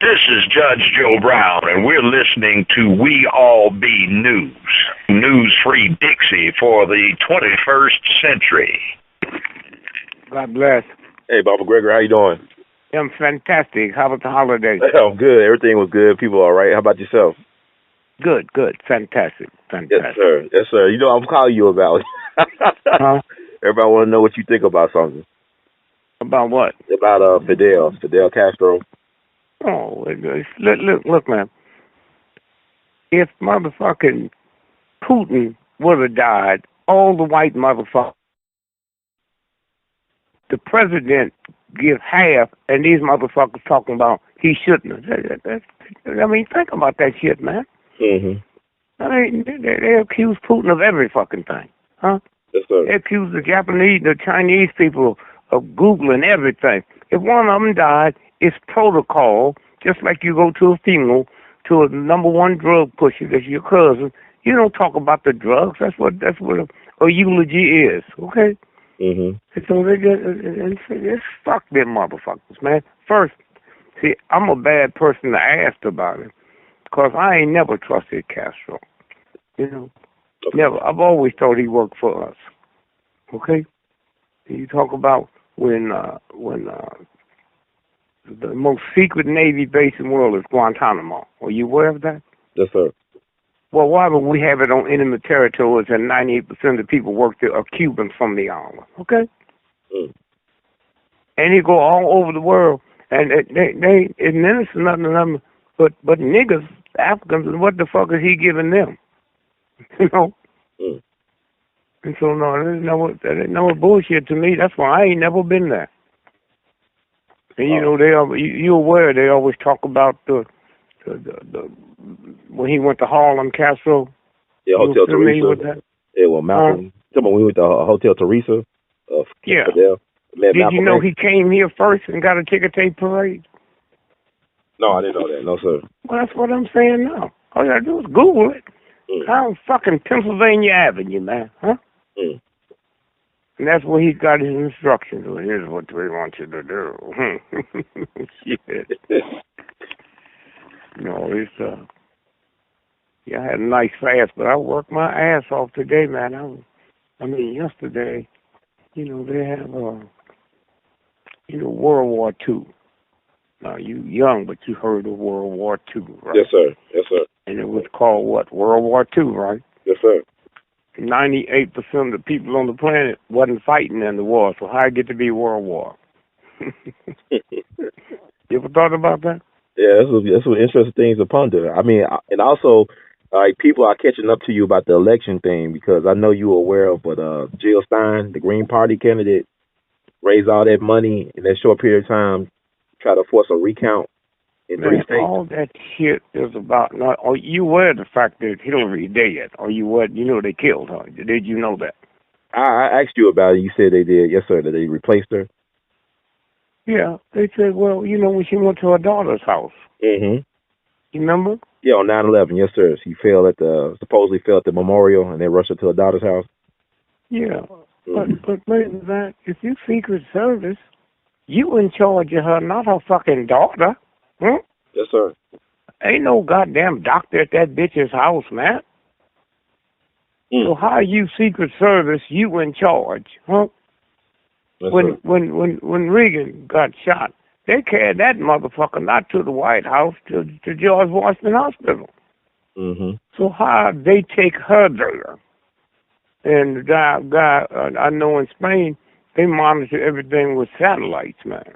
This is Judge Joe Brown, and we're listening to We All Be News, news-free Dixie for the 21st century. God bless. Hey, Baba Gregory, how you doing? I'm fantastic. How about the holidays? I'm good. Everything was good. People all right. How about yourself? Good. Fantastic. Yes, sir. Yes, sir. You know, I'm calling you about Huh? Everybody want to know what you think about something. About what? About Fidel Castro. Oh, look, man. If motherfucking Putin would have died, all the white motherfuckers, the president give half, and these motherfuckers talking about he shouldn't have. I mean, think about that shit, man. Mm-hmm. I mean, they accuse Putin of every fucking thing, huh? Yes, sir. They accuse the Japanese, the Chinese people of Googling everything. If one of them died, it's protocol, just like you go to a funeral to a number one drug pusher that's your cousin. You don't talk about the drugs. That's what a eulogy is, okay? Mm-hmm. So it's fuck them motherfuckers, man. First, see, I'm a bad person to ask about it, because I ain't never trusted Castro. You know, never. I've always thought he worked for us. Okay? You talk about when the most secret Navy base in the world is Guantanamo. Are you aware of that? Yes, sir. Well, why would we have it on enemy territories and 98% of the people work there are Cubans from the island? Okay? Mm. And he go all over the world, and they administer nothing to them but niggas, Africans, and what the fuck is he giving them? You know? Mm. And so, no, that ain't no bullshit to me. That's why I ain't never been there. And you know, you're aware they always talk about the when he went to Harlem, Castro. Yeah, Hotel Teresa. Yeah, well, Malcolm. When we went to Hotel Teresa. Yeah. Fidel. Did you know he came here first and got a ticker tape parade? No, I didn't know that. No, sir. Well, that's what I'm saying now. All you gotta do is Google it. Down fucking Pennsylvania Avenue, man, huh? Mm. And that's where he got his instructions. Well, here's what we want you to do. Shit. No, it's yeah, I had a nice fast, but I worked my ass off today, man. I mean, yesterday, you know, they have World War II. Now, you young, but you heard of World War II, right? Yes, sir. Yes, sir. And it was called what? World War II, right? Yes, sir. 98% of the people on the planet wasn't fighting in the war, so how it get to be World War? You ever thought about that? Yeah, that's what interesting things to ponder. I mean, and also, people are catching up to you about the election thing, because I know you were aware of what Jill Stein, the Green Party candidate, raised all that money in that short period of time, try to force a recount in 3 states. All that shit is about. Are you aware of the fact that Hillary is dead? Are you what? You know they killed her. Did you know that? I asked you about it. You said they did. Yes, sir. That they replaced her. Yeah, they said, well, you know, when she went to her daughter's house. Mm-hmm. You remember? Yeah, on 9/11. Yes, sir. She supposedly fell at the memorial, and they rushed her to her daughter's house. Yeah, but maybe that if you Secret Service, you in charge of her, not her fucking daughter. Hmm? Yes, sir. Ain't no goddamn doctor at that bitch's house, man. Mm. So how are you Secret Service? You in charge, huh? Yes, when Reagan got shot, they carried that motherfucker not to the White House, to George Washington Hospital. Mm-hmm. So how they take her there? And the guy I know in Spain, they monitor everything with satellites, man.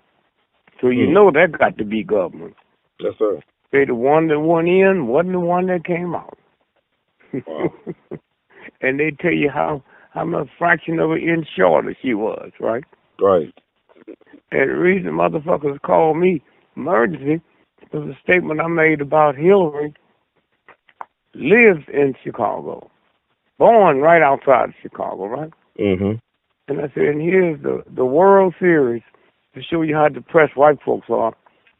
So you know that got to be government. Yes, sir. They the one that went in, wasn't the one that came out. Wow. And they tell you how much fraction of an inch shorter she was, right? Right. And the reason motherfuckers called me emergency was a statement I made about Hillary lives in Chicago, born right outside of Chicago, right? Mm-hmm. And I said, and here's the World Series to show you how depressed white folks are.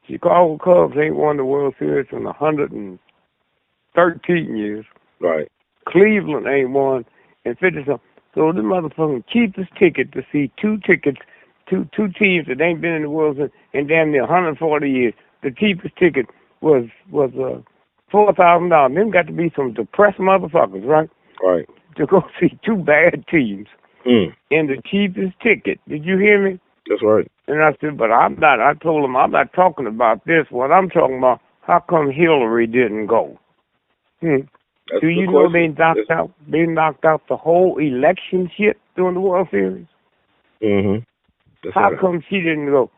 Chicago Cubs ain't won the World Series in 113 years. Right. Cleveland ain't won in 50 something. So the motherfucking cheapest ticket to see two teams that ain't been in the World Series in damn near 140 years the cheapest ticket was $4,000. Them got to be some depressed motherfuckers, right? Right. To go see two bad teams in the cheapest ticket. Did you hear me? That's right. And I said, but I'm not. I told him I'm not talking about this. What I'm talking about, how come Hillary didn't go? Do you know they knocked out the whole election shit during the World Series? How come she didn't go?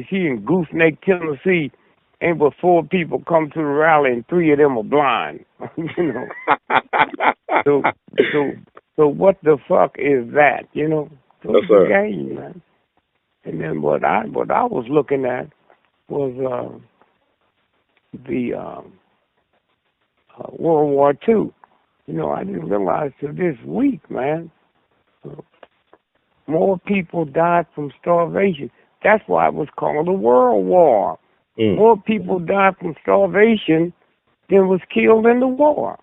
She in Gooseneck, Tennessee, ain't but 4 people come to the rally and 3 of them are blind. You know. So what the fuck is that? You know. So it's a game, man. And then what I was looking at was the World War II. You know, I didn't realize till this week, man. More people died from starvation. That's why it was called a World War. More people died from starvation than was killed in the war.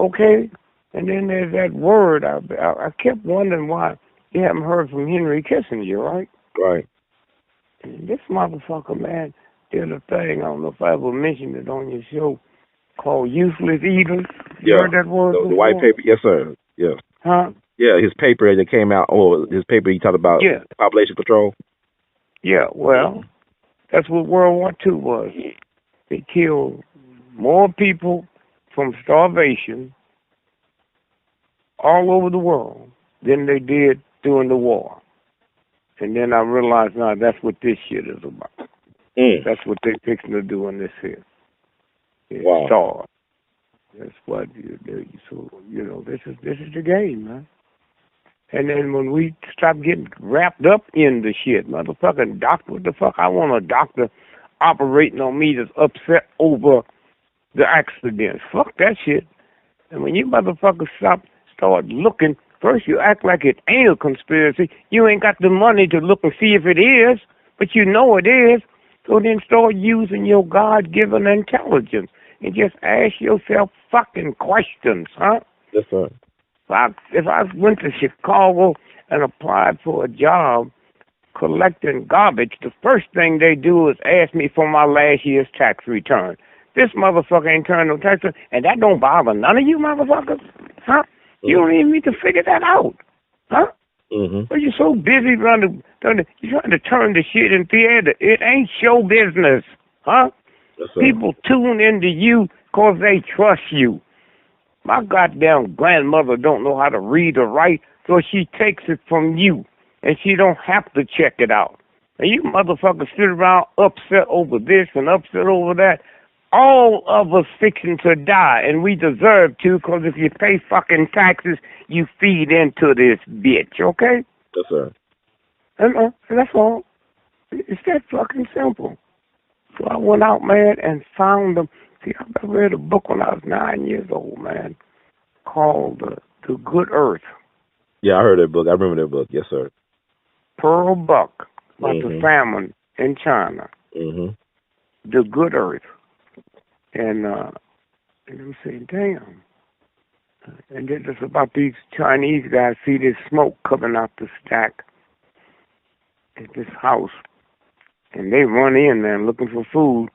Okay? And then there's that word. I kept wondering why you haven't heard from Henry Kissinger, right? Right. And this motherfucker, man, did a thing, I don't know if I ever mentioned it on your show, called Useless Eaters. You heard that word the white paper? Yes, sir. Yeah. Huh? Yeah, his paper that came out, his paper he talked about population control. Yeah, well, that's what World War II was. They killed more people from starvation all over the world than they did during the war. And then I realized, now that's what this shit is about. That's what they're fixing to do in this here. Starve. That's what you do. So, you know, this is the game, man. And then when we stop getting wrapped up in the shit, motherfucking doctor, what the fuck? I want a doctor operating on me that's upset over the accident. Fuck that shit. And when you motherfuckers start looking, first you act like it ain't a conspiracy. You ain't got the money to look and see if it is, but you know it is. So then start using your God-given intelligence and just ask yourself fucking questions, huh? Yes, sir. If I went to Chicago and applied for a job collecting garbage, the first thing they do is ask me for my last year's tax return. This motherfucker ain't turned no tax return, and that don't bother none of you motherfuckers, huh? You don't even need to figure that out, huh? But you're so busy you're trying to turn the shit in theater. It ain't show business, huh? Yes, people tune into you because they trust you. My goddamn grandmother don't know how to read or write, so she takes it from you, and she don't have to check it out. And you motherfuckers sit around upset over this and upset over that. All of us fixing to die, and we deserve to, because if you pay fucking taxes, you feed into this bitch, okay? Yes, sir. And that's all. It's that fucking simple. So I went out, man, and found them. See, I read a book when I was 9 years old, man, called The Good Earth. Yeah, I heard that book. I remember that book. Yes, sir. Pearl Buck, about the famine in China. The Good Earth. And I'm saying, damn. And then it's about these Chinese guys see this smoke coming out the stack at this house. And they run in there looking for food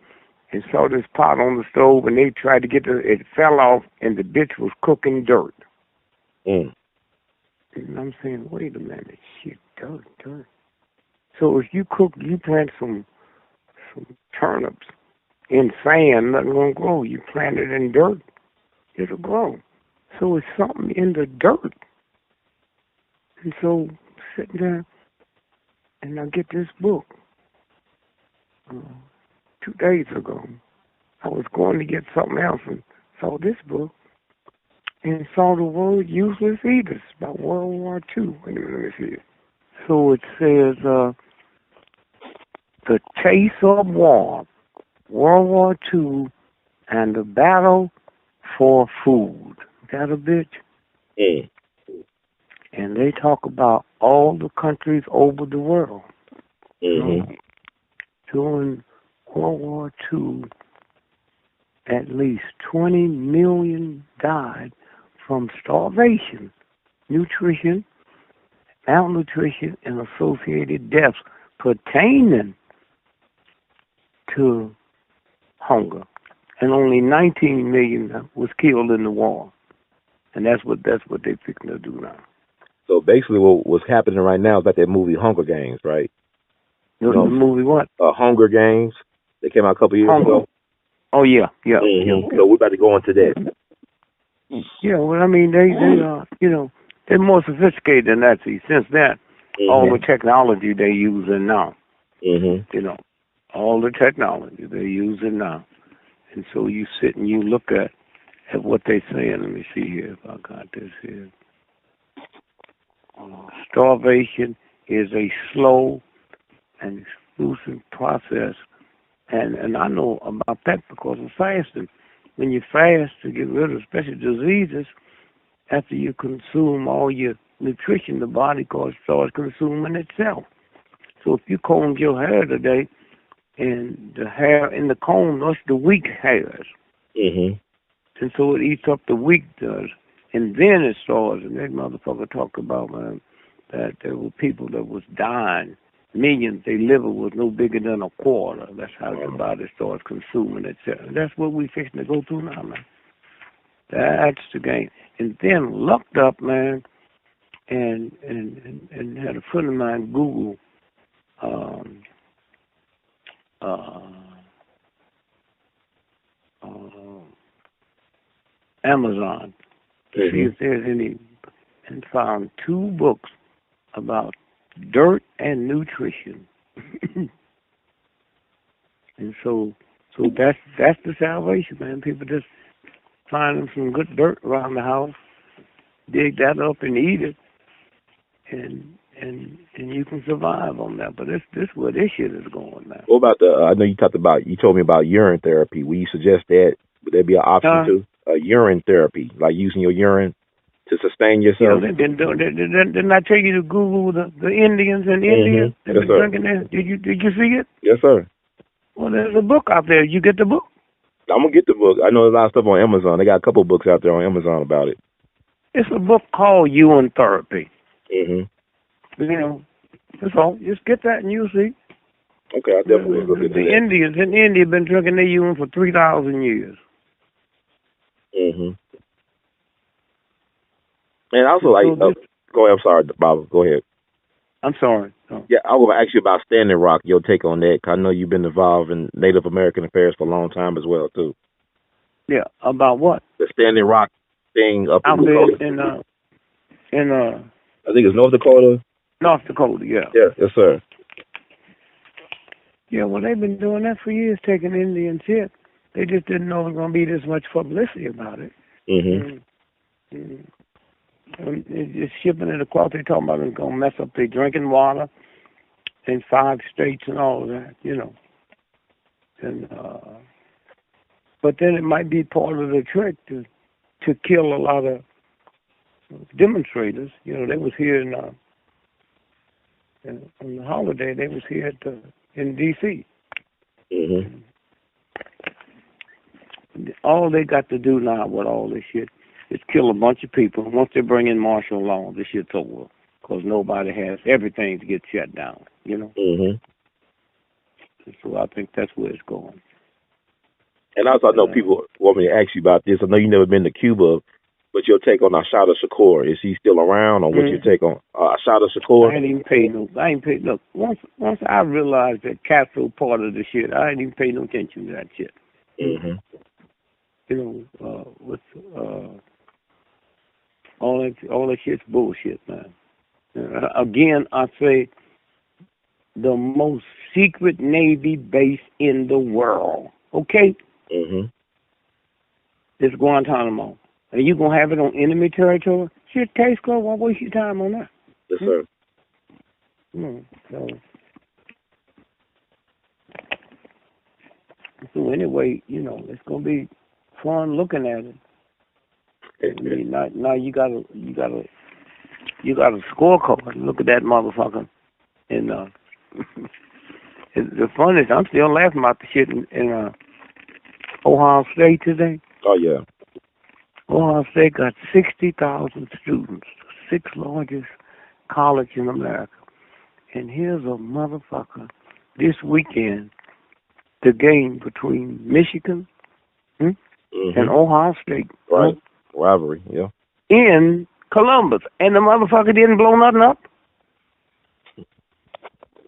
and saw this pot on the stove, and they tried to it fell off, and the bitch was cooking dirt. And I'm saying, wait a minute, shit, dirt. So if you plant some turnips in sand, nothing gonna grow. You plant it in dirt, it'll grow. So it's something in the dirt. And so sitting there, and I get this book. 2 days ago, I was going to get something else and saw this book and saw the word Useless Eaters about World War II. Wait a minute, let me see it. So it says, The Taste of War, World War II, and the Battle for Food. Got a bitch? And they talk about all the countries over the world. During World War II, at least 20 million died from starvation, nutrition, malnutrition, and associated deaths pertaining to hunger, and only 19 million was killed in the war, and that's what they're fixing to do now. So basically, what's happening right now is like that movie Hunger Games, right? The movie what? Hunger Games. They came out a couple years ago. Oh yeah. So we're about to go into that. Yeah, well, I mean, they they're more sophisticated than that. See, since then, all the technology they're using now, all the technology they're using now, and so you sit and you look at what they're saying. Let me see here if I got this here. Starvation is a slow and exclusive process, and I know about that because of fasting. When you fast to get rid of especially diseases, after you consume all your nutrition, the body starts consuming itself. So if you combed your hair today, and the hair in the comb, that's the weak hairs. And so it eats up the weak does. And then it starts, and that motherfucker talked about, man, that there were people that was dying, millions, their liver was no bigger than a quarter. That's how the body starts consuming itself. And that's what we fixing to go through now, man. That's the game. And then looked up, man, and had a friend of mine Google Amazon to see if there's any, and found 2 books about dirt and nutrition. And so that's the salvation, man. People just find them some good dirt around the house, dig that up and eat it, and you can survive on that. But this where this shit is going now. What about I know you told me about urine therapy. Will you suggest that? Would there be an option too? Urine therapy, like using your urine to sustain yourself? Yeah, didn't I tell you to Google the Indians in India? They've been drinking that. Did you see it? Yes, sir. Well, there's a book out there. You get the book? I'm gonna get the book. I know there's a lot of stuff on Amazon. They got a couple of books out there on Amazon about it. It's a book called Urine Therapy. That's all. Just get that and you'll see. Okay, I'll definitely look into that. The Indians in India have been drinking their urine for 3,000 years. And also, go ahead. I'm sorry, Bob. Go ahead. I'm sorry. Oh. Yeah, I was ask you about Standing Rock. Your take on that? 'Cause I know you've been involved in Native American affairs for a long time as well, too. Yeah, about what? The Standing Rock thing up out in there Dakota. in I think it's North Dakota. North Dakota, yeah. Yeah, yes, sir. Yeah, well, they've been doing that for years, taking Indian shit. They just didn't know there was going to be this much publicity about it. And it's shipping it across. They're talking about it's going to mess up their drinking water in 5 states and all of that, And but then it might be part of the trick to kill a lot of demonstrators. They was here on the holiday. They was here in D.C. All they got to do now with all this shit is kill a bunch of people. Once they bring in martial law, this shit's over. Because nobody has everything to get shut down, So I think that's where it's going. And also, I know people want me to ask you about this. I know you've never been to Cuba, but your take on Assata Shakur, is he still around, or what's your take on Assata Shakur? I ain't even paid no. Look, once I realized that Castro part of the shit, I ain't even paid no attention to that shit. With all that shit's bullshit, man. Again, I say the most secret Navy base in the world. Okay. It's Guantanamo. And you gonna have it on enemy territory? Shit, case closed. Why waste your time on that? Yes, sir. So anyway, it's gonna be fun looking at it. I mean, now you got a scorecard. Look at that motherfucker. And the fun is I'm still laughing about the shit in Ohio State today. Oh yeah. Ohio State got 60,000 students, the 6th largest college in America. And here's a motherfucker this weekend the game between Michigan and Ohio State. Right. Rivalry, yeah. In Columbus. And the motherfucker didn't blow nothing up.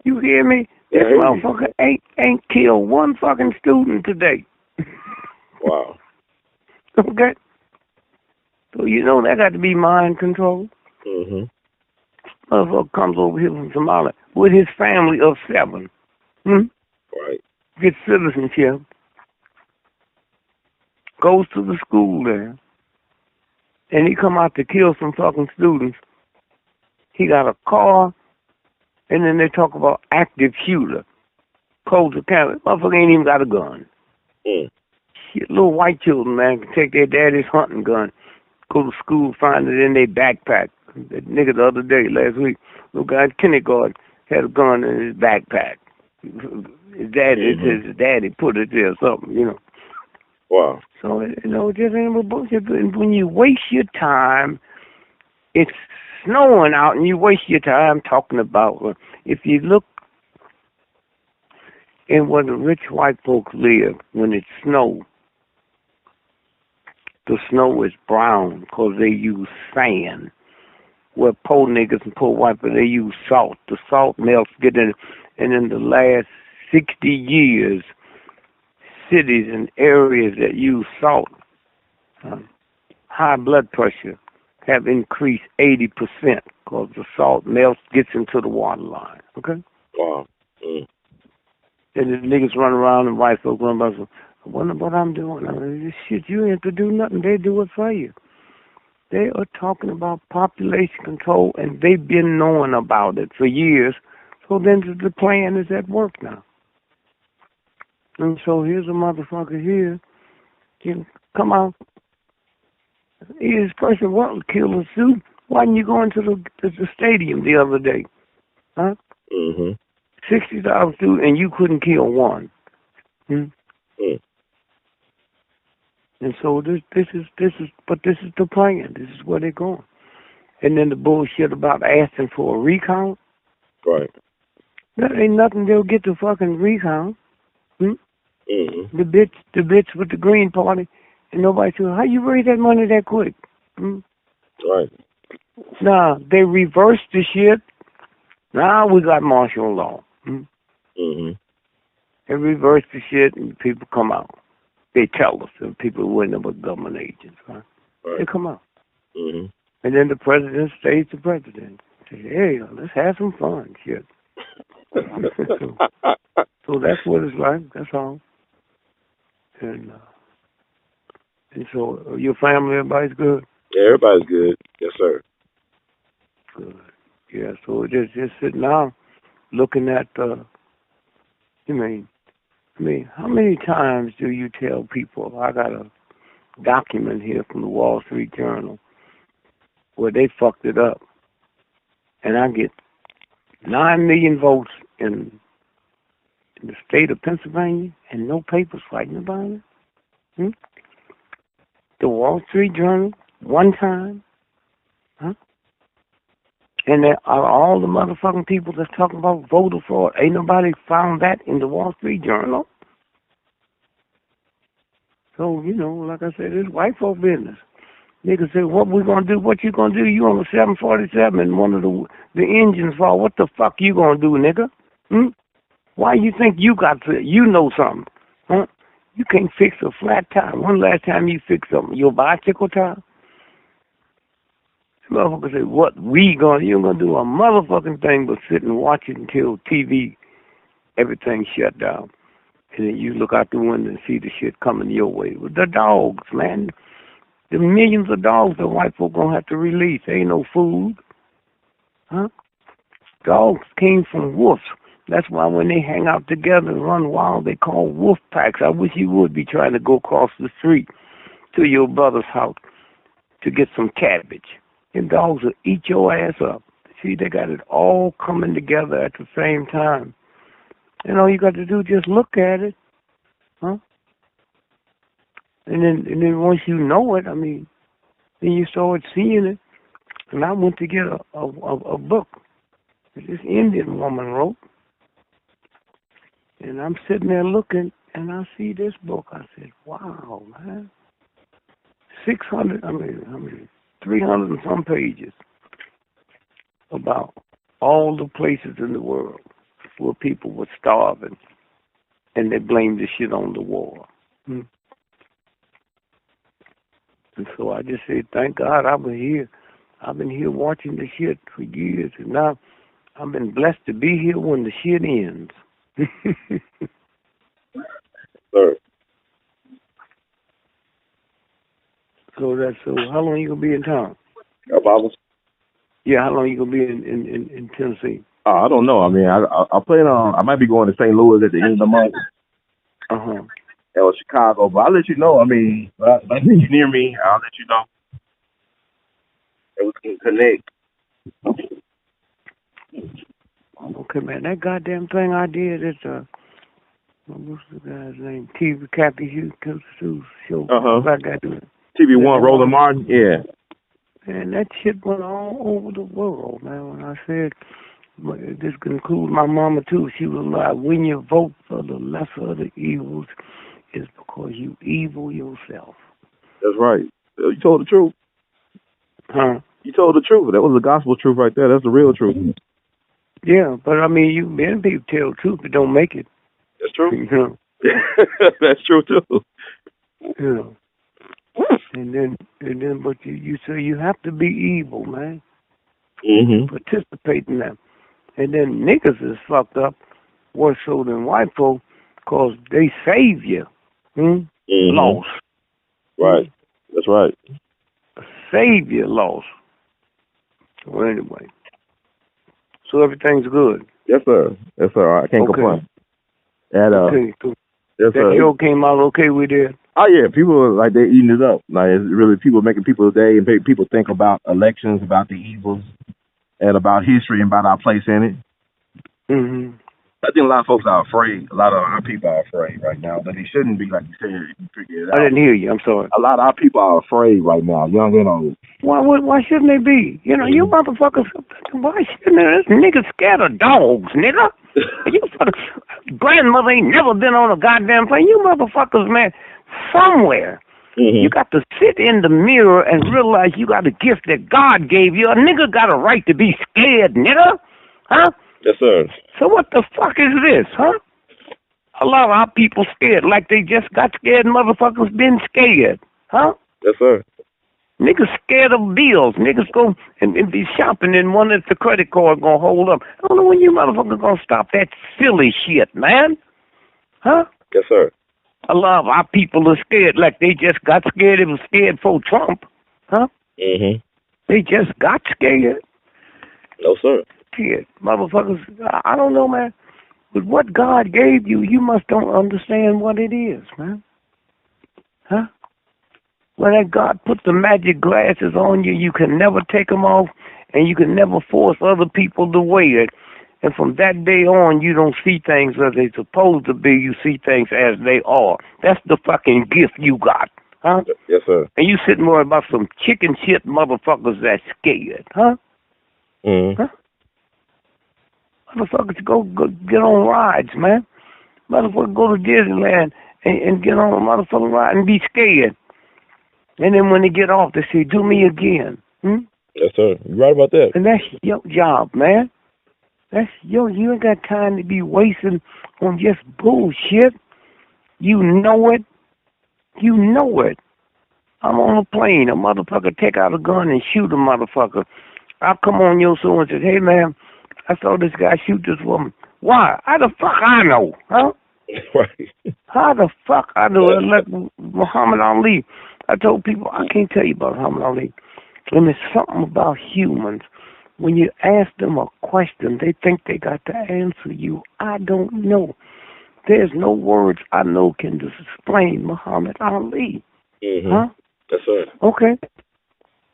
You hear me? This motherfucker ain't killed one fucking student today. Wow. Okay? So you know that got to be mind control. Motherfucker comes over here from Somalia with his family of 7. Right. Gets citizenship. Goes to the school there. And he come out to kill some fucking students. He got a car. And then they talk about active shooter. Codes of Canada. Motherfucker ain't even got a gun. Shit, little white children, man, can take their daddy's hunting gun, go to school, find it in their backpack. That nigga the other day, last week, little guy in kindergarten had a gun in his backpack. His daddy put it there or something, you know. Wow. So, you know, just ain't no bullshit. And when you waste your time, it's snowing out and you waste your time talking about, if you look in where the rich white folks live, when it snows, the snow is brown because they use sand. Where poor niggas and poor white people, they use salt. The salt melts, get in, and in the last 60 years, cities and areas that use salt, high blood pressure, have increased 80% because the salt melts, gets into the water line. Okay? Wow. And the niggas run around and white folks run around. I wonder what I'm doing. I mean, this shit, you ain't have to do nothing. They do it for you. They are talking about population control, and they've been knowing about it for years. So then the plan is at work now. And so here's a motherfucker here. Can come out. This person wants to kill a suit. Why didn't you go into the stadium the other day? Huh? 60,000 students, and you couldn't kill one. And so this is the plan. This is where they're going. And then the bullshit about asking for a recount. Right. There ain't nothing they'll get to fucking recount. The bitch with the Green Party, and nobody said, how you raise that money that quick? Right. Nah, they reversed the shit. Now we got martial law. They reversed the shit, and people come out. They tell us, and people who ain't but government agents, right? They come out. And then the president stays the president. Say, hey, let's have some fun, shit. So that's what it's like. That's all. And so your family, everybody's good? Yeah, everybody's good. Yes, sir. Good. Yeah, so just sitting down looking at, I mean, how many times do you tell people, I got a document here from the Wall Street Journal where they fucked it up, and I get 9 million votes in the state of Pennsylvania and no papers fighting about it? The Wall Street Journal, one time? And there are all the motherfucking people that's talking about voter fraud. Ain't nobody found that in the Wall Street Journal. So, you know, like I said, it's white folk business. Niggas say, what we gonna do? What you gonna do? You on the 747 and one of the engines fall. What the fuck you gonna do, nigga? Why you think you know something? Huh? You can't fix a flat tire. When last time you fixed something? Your bicycle tire? Motherfucker say, what you ain't gonna do a motherfucking thing but sit and watch it until TV, everything shut down. And then you look out the window and see the shit coming your way. With the dogs, man. The millions of dogs that white folk gonna have to release. There ain't no food. Huh? Dogs came from wolves. That's why when they hang out together and run wild, they call wolf packs. I wish you would be trying to go across the street to your brother's house to get some cabbage. And dogs will eat your ass up. See, they got it all coming together at the same time. And all you got to do is just look at it. Huh? And then once you know it, I mean, then you start seeing it. And I went to get a book that this Indian woman wrote. And I'm sitting there looking, And I see this book. I said, wow, man. 300 and some pages about all the places in the world where people were starving and they blamed the shit on the war. And so I just said, thank God I've been here. I've been here watching the shit for years, and now I've been blessed to be here when the shit ends. Sir. So how long you gonna be in town? About Yeah, how long you gonna be in Tennessee? I don't know. I mean, I plan on. I might be going to St. Louis at the end of the month. Or Chicago, but I'll let you know. I mean, if I think you're near me, I'll let you know. And we can connect. Okay, man. That goddamn thing I did is what's the guy's name? TV Cappy show. About that TV1, Roland Martin. Yeah. And that shit went all over the world, man. When I said this could include my mama too, she was like, when you vote for the lesser of the evils, it's because you evil yourself. That's right. You told the truth. Huh? You told the truth. That was the gospel truth right there. That's the real truth. Yeah, but I mean, many people tell the truth but don't make it. That's true. You know? That's true too. You know. And then, but you say you have to be evil, man. Participate in that. And then niggas is fucked up worse so than white folk because they save you. Lost. Right. That's right. Savior lost. Well, anyway. So everything's good. Yes, sir. Yes, sir. I can't complain. And, okay. So yes, that show came out okay with it? Oh, yeah. People, like, they're eating it up. Like, it's really people making people's day and people think about elections, about the evils, and about history and about our place in it. I think a lot of folks are afraid. A lot of our people are afraid right now, but they shouldn't be, like you said. You figure it out. I didn't hear you. I'm sorry. A lot of our people are afraid right now, young and old. Why shouldn't they be? You know, you motherfuckers, why shouldn't they? This nigga scared of dogs, nigga. You grandmother ain't never been on a goddamn plane. You motherfuckers, man, somewhere. You got to sit in the mirror and realize you got a gift that God gave you. A nigga got a right to be scared, nigga. Huh? Yes, sir. So what the fuck is this, huh? A lot of our people scared like they just got scared and motherfuckers been scared, huh? Yes, sir. Niggas scared of bills. Niggas go and be shopping and wonder if the credit card gonna hold up. I don't know when you motherfuckers gonna stop that silly shit, man. Huh? Yes, sir. A lot of our people are scared like they just got scared. They was scared for Trump, huh? They just got scared. No, sir. Shit, motherfuckers, I don't know, man. But what God gave you, you must don't understand what it is, man. Huh? When that God put the magic glasses on you, you can never take them off, and you can never force other people to wear it. And from that day on, you don't see things as they're supposed to be. You see things as they are. That's the fucking gift you got, huh? Yes, sir. And you sitting worried about some chicken shit motherfuckers that's scared, huh? Huh? Motherfuckers go get on rides, man. Motherfuckers go to Disneyland and get on a motherfucking ride and be scared. And then when they get off, they say, do me again. Yes, sir. You're right about that. And that's your job, man. You ain't got time to be wasting on just bullshit. You know it. You know it. I'm on a plane. A motherfucker take out a gun and shoot a motherfucker. I'll come on your show and say, hey, man, I saw this guy shoot this woman. Why? How the fuck I know, huh? Right. How the fuck I know? Like Muhammad Ali. I told people, I can't tell you about Muhammad Ali. And there's something about humans. When you ask them a question, they think they got to answer you. I don't know. There's no words I know can explain Muhammad Ali. Huh? Yes, sir. Okay.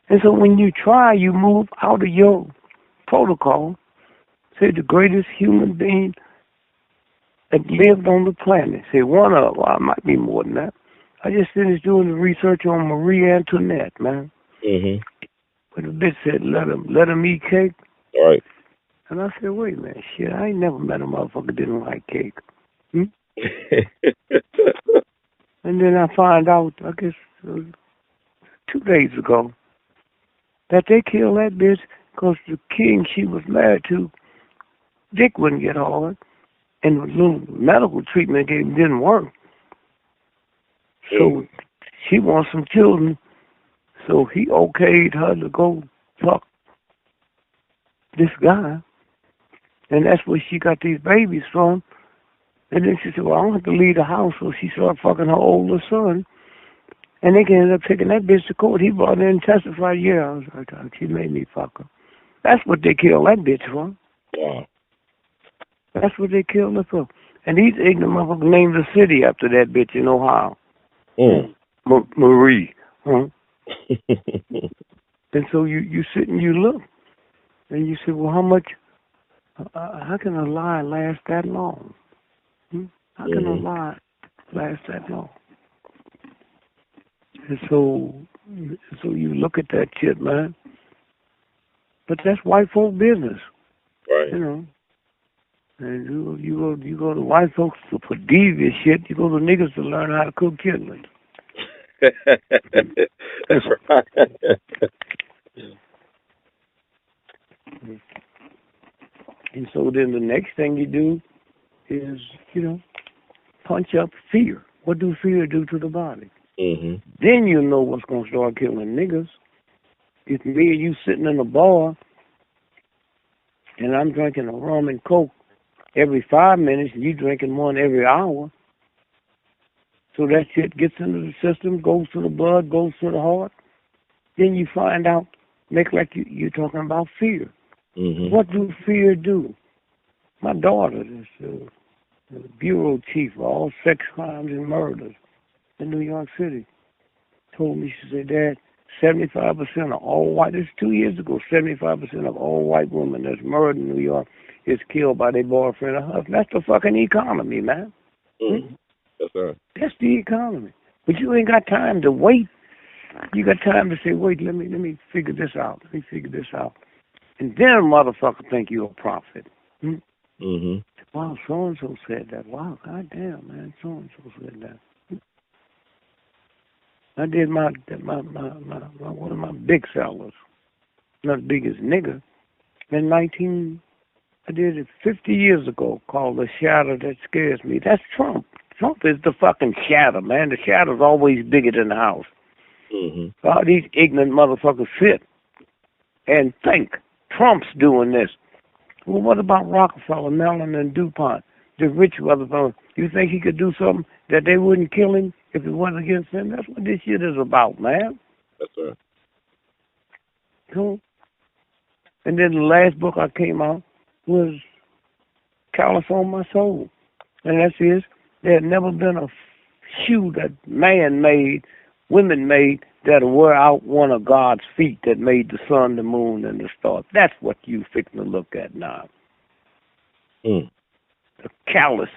And so when you try, you move out of your protocol. Say the greatest human being that lived on the planet. Say one of, well, it might be more than that. I just finished doing the research on Marie Antoinette, man. But the bitch said, let him eat cake. All right. And I said, wait a minute, shit, I ain't never met a motherfucker that didn't like cake. And then I find out, I guess 2 days ago, that they killed that bitch because the king she was married to, dick wouldn't get hard, and the little medical treatment didn't work. So she wants some children, so he okayed her to go fuck this guy, and that's where she got these babies from. And then she said, well, I don't have to leave the house, so she started fucking her older son. And they ended up taking that bitch to court. He brought her in and testified, yeah, I was like, she made me fuck her. That's what they killed that bitch for. Yeah. That's what they killed her for. And these ignorant motherfuckers named the city after that bitch in Ohio. Marie. Huh? And so you sit and you look, and you say, well, how can a lie last that long? How can a lie last that long? And so you look at that shit, man. But that's white folk business, right? You know. And you go to white folks for devious shit. You go to niggas to learn how to cook chitlins. That's right. And so then the next thing you do is, punch up fear. What do fear do to the body? Then you know what's going to start killing niggas. If me and you sitting in a bar and I'm drinking a rum and coke every 5 minutes and you drinking one every hour, so that shit gets into the system, goes to the blood, goes to the heart, then you find out, make like you're talking about fear. What do fear do? My daughter is the bureau chief of all sex crimes and murders in New York City. Told me, she said, Dad, 75% of all white, this is 2 years ago, 75% of all white women that's murdered in New York is killed by their boyfriend or husband. That's the fucking economy, man. That's right. That's the economy. But you ain't got time to wait. You got time to say, wait, let me figure this out. Let me figure this out. And then a motherfucker think you're a prophet. Wow, so-and-so said that. Wow, goddamn, man, so-and-so said that. I did my one of my big sellers, not big as nigga, I did it 50 years ago, called The Shadow That Scares Me. That's Trump. Trump is the fucking shadow, man. The shadow's always bigger than the house. All these ignorant motherfuckers sit and think Trump's doing this. Well, what about Rockefeller, Mellon, and DuPont, the rich motherfuckers? You think he could do something that they wouldn't kill him if it wasn't against them? That's what this shit is about, man. That's right. Cool. And then the last book I came out was Callous on My Soul. And that's is, there had never been a shoe that man made, women made, that'll wear out one of God's feet that made the sun, the moon, and the stars. That's what you fixing to look at now. The callous.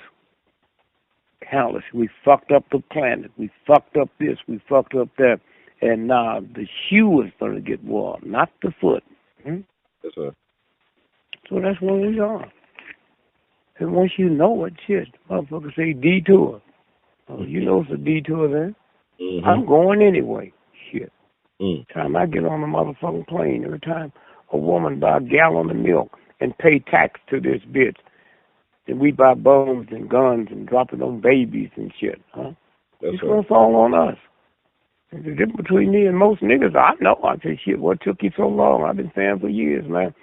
Callous. We fucked up the planet. We fucked up this. We fucked up that. And now the shoe is going to get worn, not the foot. That's right. So that's where we are. And once you know it, shit, motherfuckers say detour. Oh, you know it's a detour there. I'm going anyway. Shit. Time I get on the motherfucking plane, every time a woman buy a gallon of milk and pay tax to this bitch, and we buy bombs and guns and drop it on babies and shit, huh? That's it's going to fall on us. And the difference between me and most niggas, I know. I say, shit, what took you so long? I've been saying for years, man.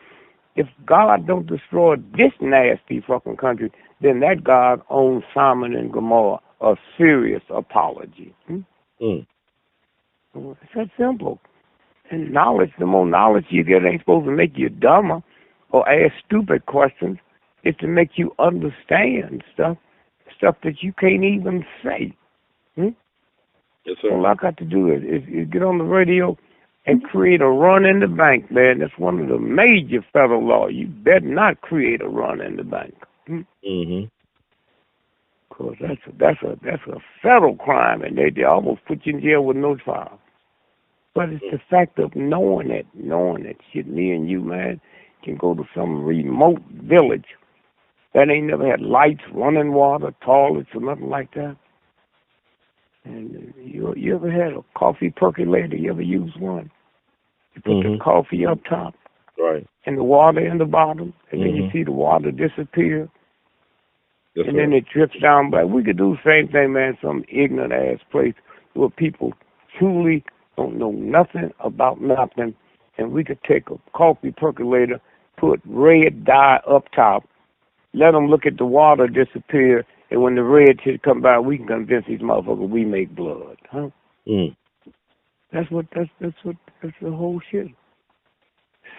If God don't destroy this nasty fucking country, then that God owns Sodom and Gomorrah. A serious apology. It's that simple. And knowledge, the more knowledge you get, ain't supposed to make you dumber or ask stupid questions. It's to make you understand stuff that you can't even say. Yes, sir. All I got to do is get on the radio and create a run in the bank, man. That's one of the major federal laws. You better not create a run in the bank. Because that's a federal crime, and they almost put you in jail with no trial. But it's the fact of knowing it. Shit, me and you, man, can go to some remote village that ain't never had lights, running water, toilets, or nothing like that. And you ever had a coffee percolator? You ever used one? You put the coffee up top, right, and the water in the bottom, and then you see the water disappear, and then it drips down. But we could do the same thing, man. Some ignorant ass place where people truly don't know nothing about nothing, and we could take a coffee percolator, put red dye up top, let them look at the water disappear, and when the red shit come by, we can convince these motherfuckers we make blood, huh? That's the whole shit.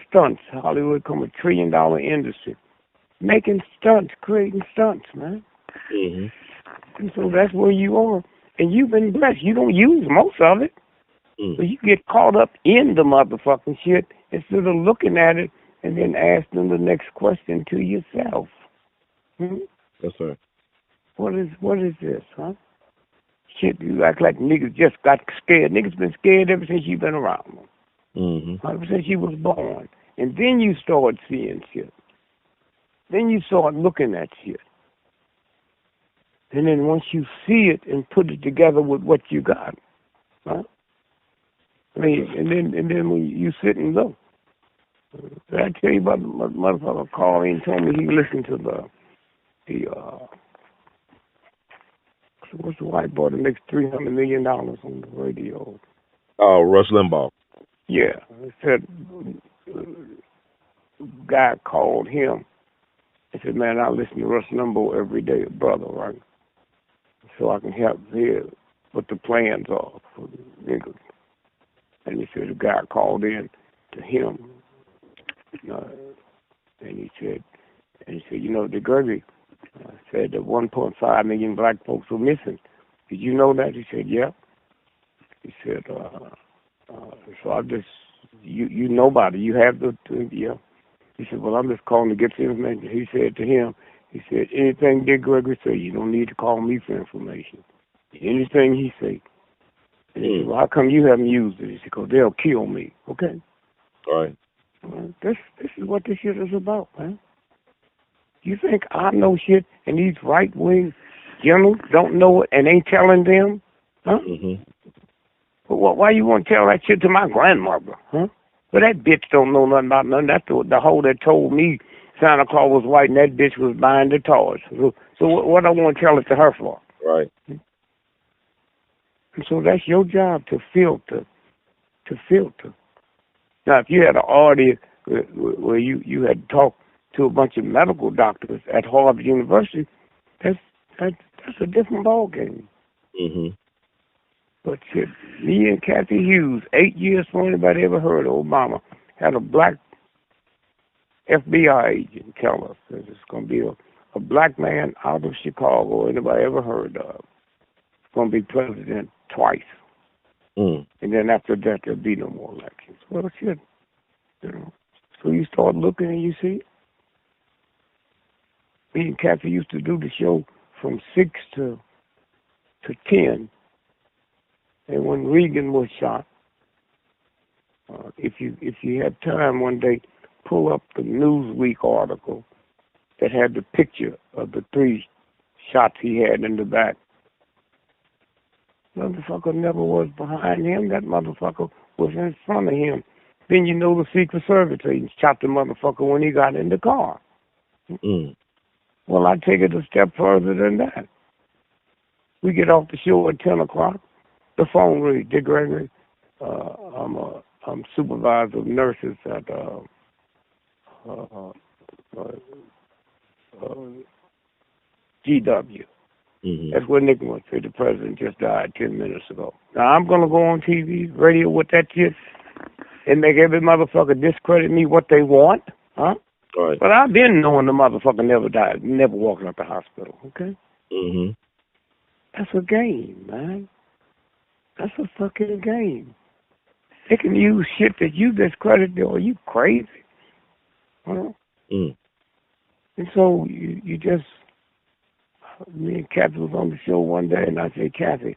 Stunts. Hollywood come $1 trillion industry. Making stunts, creating stunts, man. And so that's where you are. And you've been blessed. You don't use most of it. But you get caught up in the motherfucking shit instead of looking at it and then asking the next question to yourself. Yes, sir. What is this, huh? Shit, you act like niggas just got scared. Niggas been scared ever since you've been around them. Ever since you was born. And then you start seeing shit. Then you start looking at shit. And then once you see it and put it together with what you got, huh? I mean, and then when you sit and look. Did I tell you about the motherfucker called in and told me he listened to what's the white boy that makes $300 million on the radio? Oh, Rush Limbaugh. Yeah. He said, guy called him and said, man, I listen to Rush Limbaugh every day, brother, right? So I can help hear what the plans are for the niggas. And he said, the guy called in to him, and he said, you know, GREgory said that 1.5 million black folks were missing. Did you know that? He said, yeah. He said, so I just, you know about it. You have the, yeah. He said, well, I'm just calling to get the information. He said to him, he said, anything GREgory say, you don't need to call me for information. Anything he say. And he said, well, how come you haven't used it? He said, because they'll kill me. Okay? All right. Well, this is what this shit is about, man. You think I know shit and these right-wing generals don't know it and ain't telling them? Huh? But why you want to tell that shit to my grandmother? Huh? But that bitch don't know nothing about nothing. That's the hoe that told me Santa Claus was white and that bitch was buying the toys. So what I want to tell it to her for? Right. And so that's your job to filter. Now, if you had an audience where you had talked to a bunch of medical doctors at Harvard University, that's a different ballgame. But shit, me and Kathy Hughes, 8 years before anybody ever heard of Obama, had a black FBI agent tell us that it's going to be a black man out of Chicago anybody ever heard of. It's going to be president twice. And then after that, there'll be no more elections. Well, shit. You know. So you start looking and you see. Me and Kathy used to do the show from 6 to 10. And when Reagan was shot, if you had time one day, pull up the Newsweek article that had the picture of the 3 shots he had in the back. Motherfucker never was behind him. That motherfucker was in front of him. Then you know the Secret Service agent shot the motherfucker when he got in the car. Well, I take it a step further than that. We get off the show at 10 o'clock. The phone rings. GREgory, I'm supervisor of nurses at GW. That's what Nick wants to say. The president just died 10 minutes ago. Now, I'm going to go on TV, radio with that shit and make every motherfucker discredit me what they want, huh? Right. But I've been knowing the motherfucker never died, never walking out the hospital, okay? That's a game, man. That's a fucking game. They can use shit that you discredited. Are you crazy? Huh? And so you just... Me and Kathy was on the show one day, and I said, Kathy,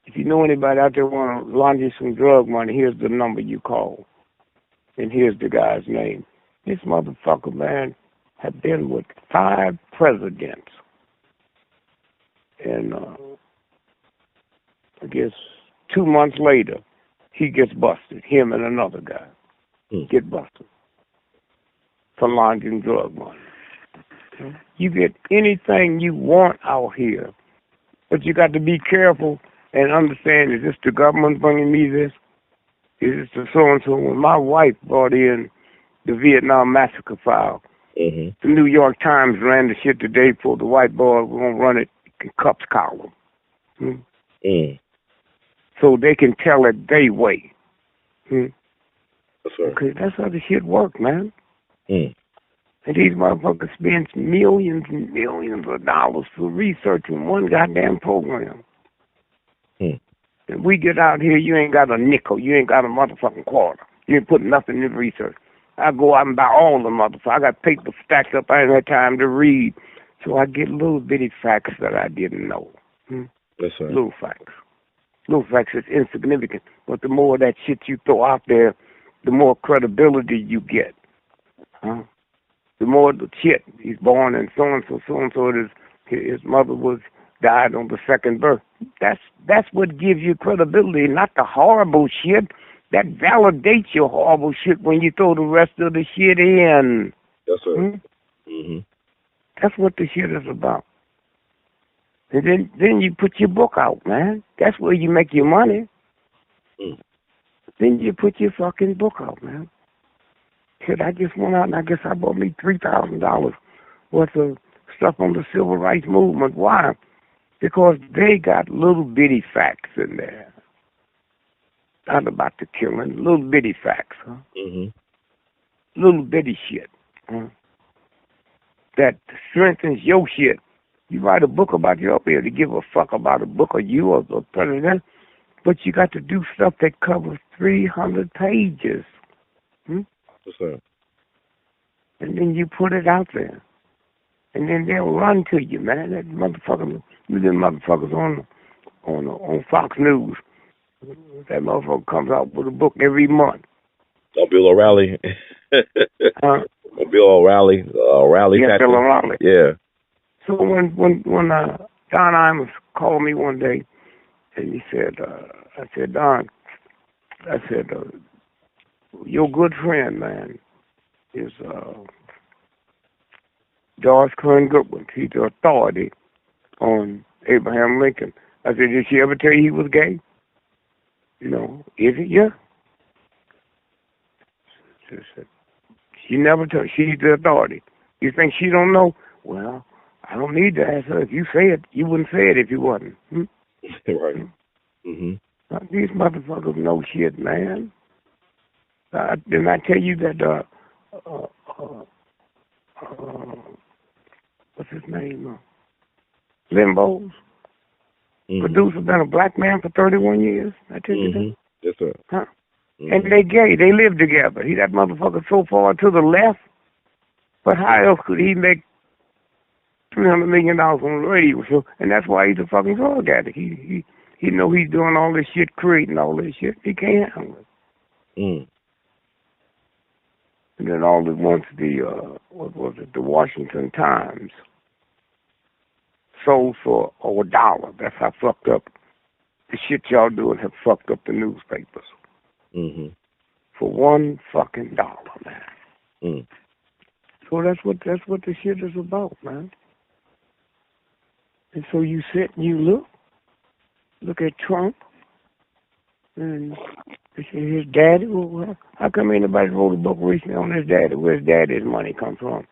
if you know anybody out there want to launder some drug money, here's the number you call. And here's the guy's name. This motherfucker, man, have been with 5 presidents. And I guess 2 months later, he gets busted. Him and another guy get busted for laundering drug money. You get anything you want out here, but you got to be careful and understand, is this the government bringing me this? Is this the so-and-so? When my wife brought in the Vietnam massacre file, the New York Times ran the shit the day before the white boy was going to run it in Cups column. So they can tell it their way. Okay, that's how the shit works, man. And these motherfuckers spend millions and millions of dollars for researching one goddamn program. And we get out here, you ain't got a nickel, you ain't got a motherfucking quarter. You ain't put nothing in research. I go out and buy all the motherfuckers. I got paper stacked up, I ain't had time to read. So I get little bitty facts that I didn't know. That's right. Little facts. Little facts is insignificant. But the more of that shit you throw out there, the more credibility you get. The more the shit, he's born in so-and-so, his mother died on the second birth. That's what gives you credibility, not the horrible shit. That validates your horrible shit when you throw the rest of the shit in. That's right. That's what the shit is about. And then you put your book out, man. That's where you make your money. Then you put your fucking book out, man. Shit, I just went out and I guess I bought me $3,000 worth of stuff on the civil rights movement. Why? Because they got little bitty facts in there. Not about the killing, little bitty facts, little bitty shit. That strengthens your shit. You write a book about your be able to give a fuck about a book or you or the president, but you got to do stuff that covers 300 pages. What's that? And then you put it out there. And then they'll run to you, man. That motherfucker, you them motherfuckers on Fox News. That motherfucker comes out with a book every month. Bill O'Reilly. Bill O'Reilly. Yeah, Bill O'Reilly. Yeah. So when Don Imus called me one day, and he said, I said, Don, your good friend, man, is George Kern Goodwin. He's the authority on Abraham Lincoln. I said, did she ever tell you he was gay? You know, is it? Yeah. She said, she never told. She's the authority. You think she don't know? Well, I don't need to ask her. If you say it, you wouldn't say it if you wasn't. Right. These motherfuckers know shit, man. Didn't I tell you that, what's his name? Limbo's producer, been a black man for 31 years. I tell you that. Yes, sir. And they gay. They live together. That motherfucker so far to the left. But how else could he make $300 million on the radio show? And that's why he's a fucking drug addict. He know he's doing all this shit, creating all this shit. He can't handle it. And then all at once the Washington Times sold for $1. That's how fucked up the shit y'all doing have fucked up the newspapers. For $1 fucking dollar, man. So that's what the shit is about, man. And so you sit and you look at Trump and his daddy. Well, how come anybody wrote a book recently on his daddy? Where his daddy's money comes from?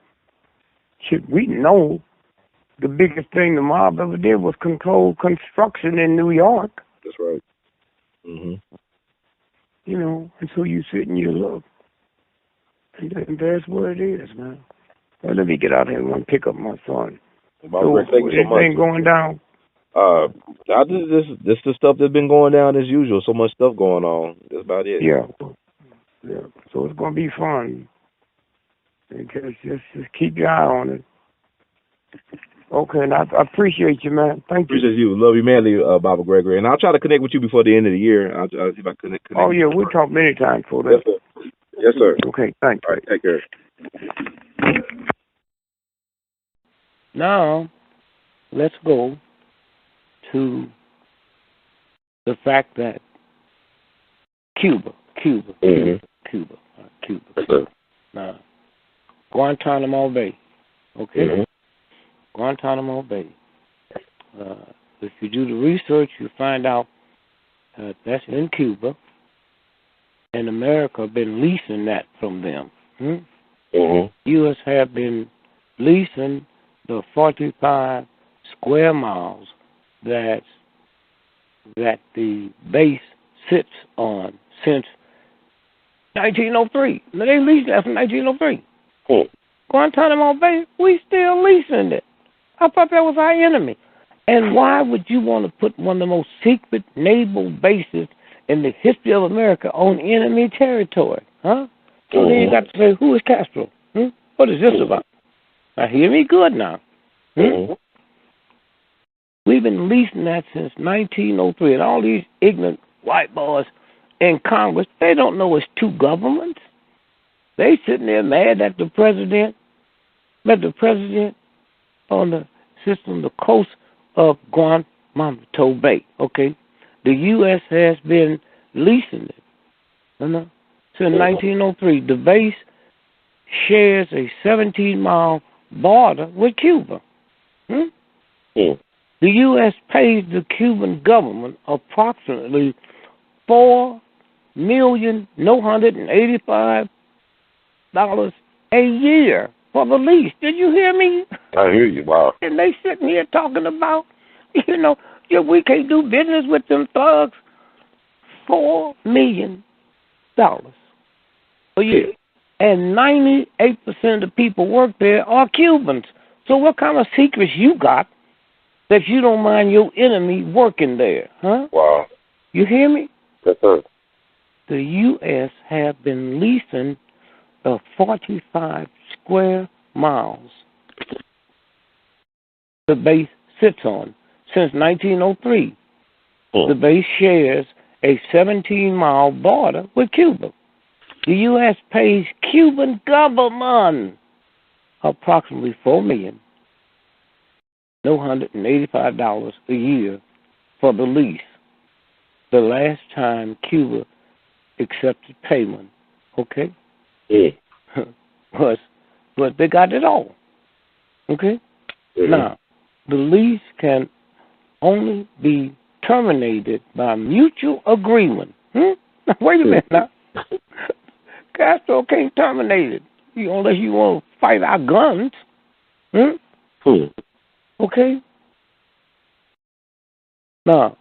Shit, we know the biggest thing the mob ever did was control construction in New York. That's right. You know, and so you sit and you look. And that's where it is, man. Well, let me get out here and run pick up my son. So, thank you so much. Anything going down? This the stuff that's been going down as usual. So much stuff going on. That's about it. Yeah. So it's gonna be fun. And just keep your eye on it. Okay, and I appreciate you, man. Thank you. Appreciate you. Love you, manly, Baba GREgory. And I'll try to connect with you before the end of the year. I'll see if I can connect. Oh yeah, we'll talk many times for that. Yes, sir. Yes, sir. Okay, thanks. All right, take care. Now, let's go to the fact that Cuba. Now, Guantanamo Bay, okay? Guantanamo Bay. If you do the research, you find out that's in Cuba, and America been leasing that from them. U.S. have been leasing the 45 square miles that the base sits on since 1903. They leased that from 1903. Guantanamo Bay, we still leasing it. I thought that was our enemy. And why would you want to put one of the most secret naval bases in the history of America on enemy territory? Huh? So then you got to say, who is Castro? What is this about? Now, hear me good now. We've been leasing that since 1903, and all these ignorant white boys in Congress, they don't know it's two governments. They sitting there mad at the president, on the system, the coast of Guantanamo Bay, okay? The U.S. has been leasing it since 1903. The base shares a 17-mile border with Cuba. The U.S. pays the Cuban government approximately $4,985,000 a year for the lease. Did you hear me? I hear you. Wow. And they sitting here talking about, we can't do business with them thugs. $4 million a year. And 98% of the people work there are Cubans. So what kind of secrets you got that you don't mind your enemy working there, huh? Wow. You hear me? Yes, sir. The U.S. have been leasing 45 square miles the base sits on since 1903. The base shares a 17-mile border with Cuba. The U.S. pays Cuban government approximately $4,985,000 a year for the lease. The last time Cuba accepted payment, okay? But they got it all, okay? Now, the lease can only be terminated by mutual agreement. Wait a minute now. Castro can't terminate it unless you want to fight our guns. Okay? Now,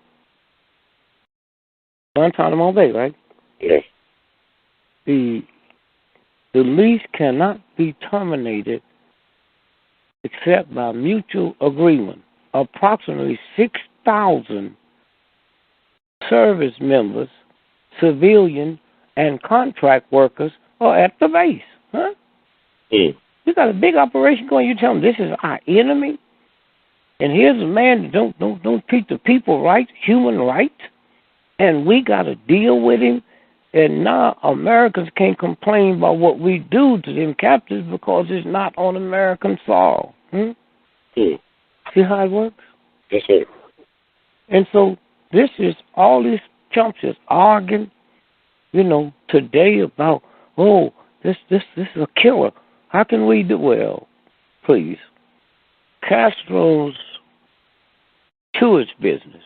Guantanamo Bay, right? Yes. The lease cannot be terminated except by mutual agreement. Approximately 6,000 service members, civilian, and contract workers are at the base. Huh? You got a big operation going. You tell them this is our enemy, and here's a man that don't treat the people right, human rights, and we got to deal with him. And now Americans can't complain about what we do to them captives because it's not on American soil. See how it works? Yes, sir. And so this is all these chumps is arguing, today about, this is a killer. How can we do well? Please. Castro's tourist business.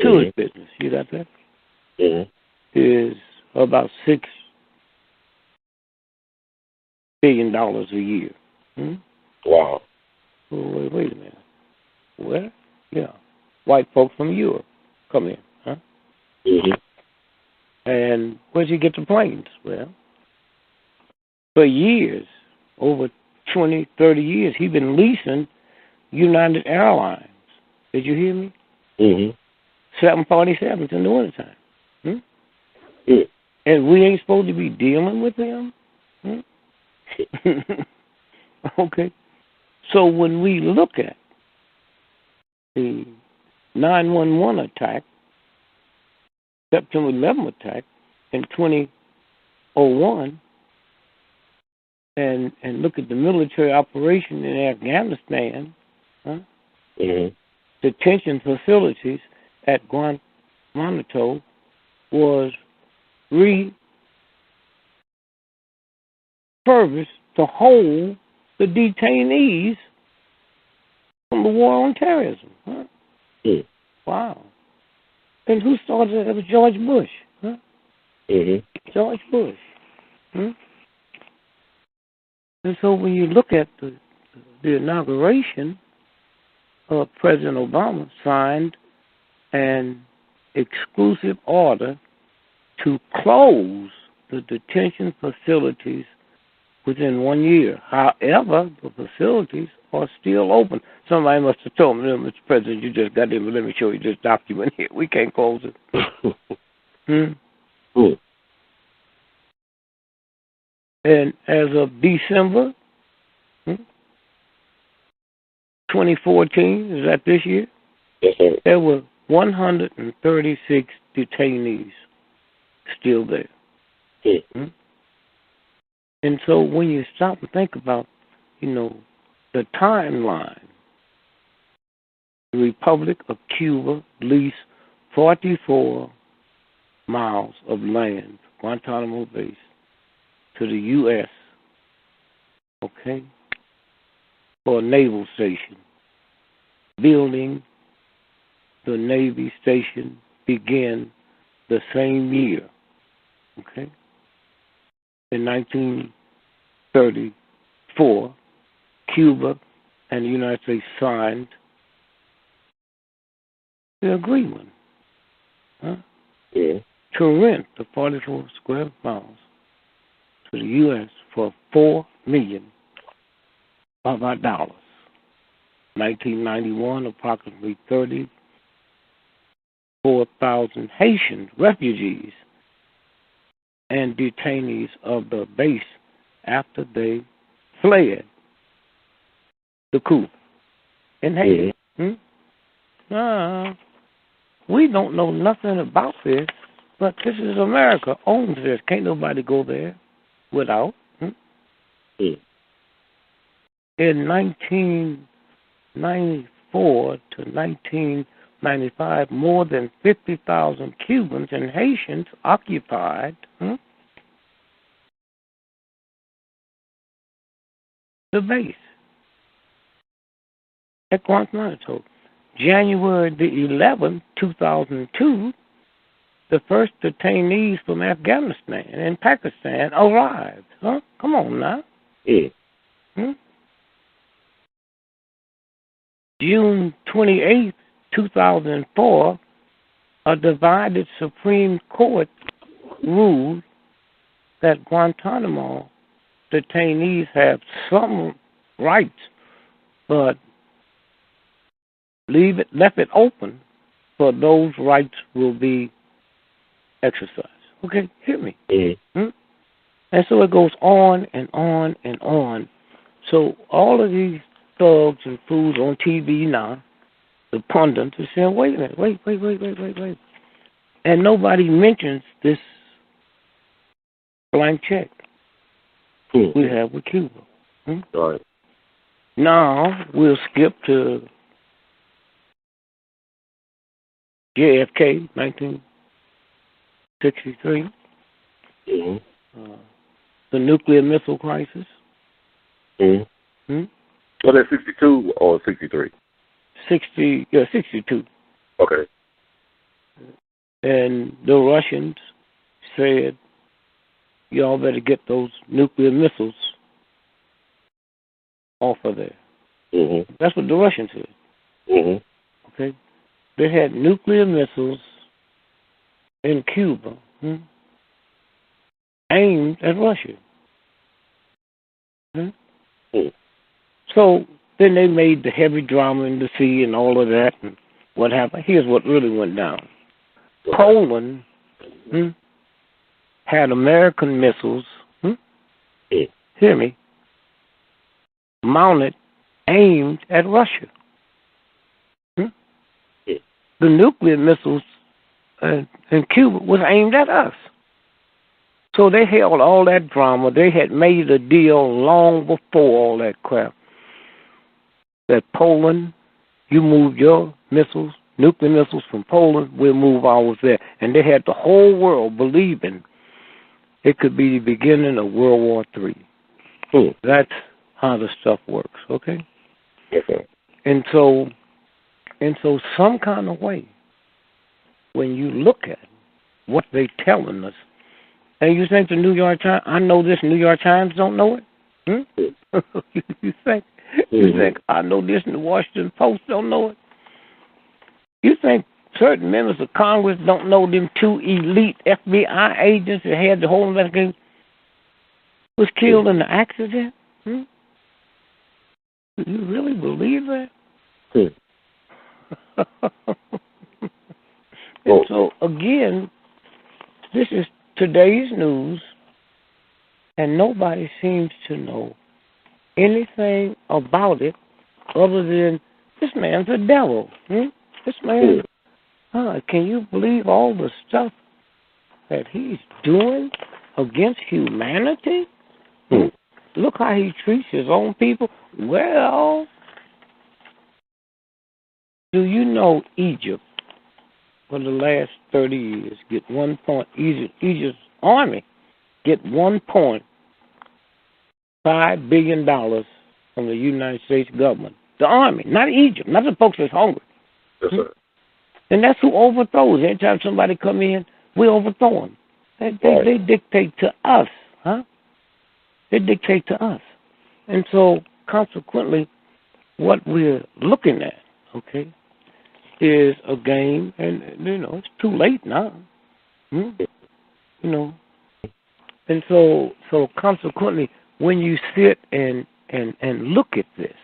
Tourist business. You got that? Is about $6 billion a year. Wow. Oh, wait a minute. Well, yeah. White folks from Europe come in, huh? And where'd you get the planes? Well, for years, over 20, 30 years, he's been leasing United Airlines. Did you hear me? 747s in the wintertime. And we ain't supposed to be dealing with them? Okay. So when we look at the 9/11 attack, September 11 attack in 2001, and look at the military operation in Afghanistan, huh? Detention facilities at Guantanamo was refurbished to hold the detainees from the war on terrorism. Huh? Wow. And who started that? It was George Bush. Huh? George Bush. And so when you look at the inauguration, President Obama signed an exclusive order to close the detention facilities within 1 year. However, the facilities are still open. Somebody must have told me, Mr. President, you just got in, but let me show you this document here. We can't close it. And as of December 2014, is that this year? Yes, sir. There were 136 detainees still there. And so when you stop and think about, the timeline, the Republic of Cuba leased 44 miles of land, Guantanamo Base, to the U.S., okay, for a naval station. Building the Navy station began the same year, okay? In 1934, Cuba and the United States signed the agreement to rent the 44 square miles to the U.S. for $4 million of our dollars. 1991, approximately 34,000 Haitian refugees and detainees of the base after they fled the coup in Haiti. We don't know nothing about this, but this is America owns this. Can't nobody go there without. In 1994 to 1995, more than 50,000 Cubans and Haitians occupied the base at Guantanamo. January the 11th, 2002, the first detainees from Afghanistan and Pakistan arrived. Come on now. June 28th, 2004, a divided Supreme Court ruled that Guantanamo detainees have some rights, but left it open for those rights will be exercised. Okay, hear me. And so it goes on and on and on. So all of these thugs and fools on TV now, the pundits, are saying, wait a minute, wait. And nobody mentions this blank check we have with Cuba. Right. Now we'll skip to JFK, 1963. The nuclear missile crisis. Was that 62 or 63? 62. Okay. And the Russians said, y'all better get those nuclear missiles off of there. That's what the Russians said. Okay. They had nuclear missiles in Cuba aimed at Russia. So then they made the heavy drama in the sea and all of that. And what happened? Here's what really went down. Poland had American missiles, hear me, mounted, aimed at Russia. The nuclear missiles in Cuba was aimed at us. So they held all that drama. They had made a deal long before all that crap. That Poland, you moved your missiles, nuclear missiles from Poland, we'll move ours there. And they had the whole world believing it could be the beginning of World War III. That's how the stuff works, okay? Yes, sir. And so some kind of way, when you look at what they're telling us, and you think the New York Times, I know this, New York Times don't know it? You think I know this and the Washington Post don't know it? You think certain members of Congress don't know them two elite FBI agents that had the whole investigation was killed in the accident? Do you really believe that? And so, again, this is today's news, and nobody seems to know anything about it other than this man's a devil. This man, can you believe all the stuff that he's doing against humanity? Look how he treats his own people. Well, do you know Egypt for the last 30 years get 1 point, Egypt's army get $1.5 billion from the United States government. The army, not Egypt, not the folks that's hungry. Yes, sir. And that's who overthrows. Every time somebody come in, we overthrow them. They dictate to us, They dictate to us. And so, consequently, what we're looking at, okay, is a game, and, it's too late now. And so consequently, when you sit and look at this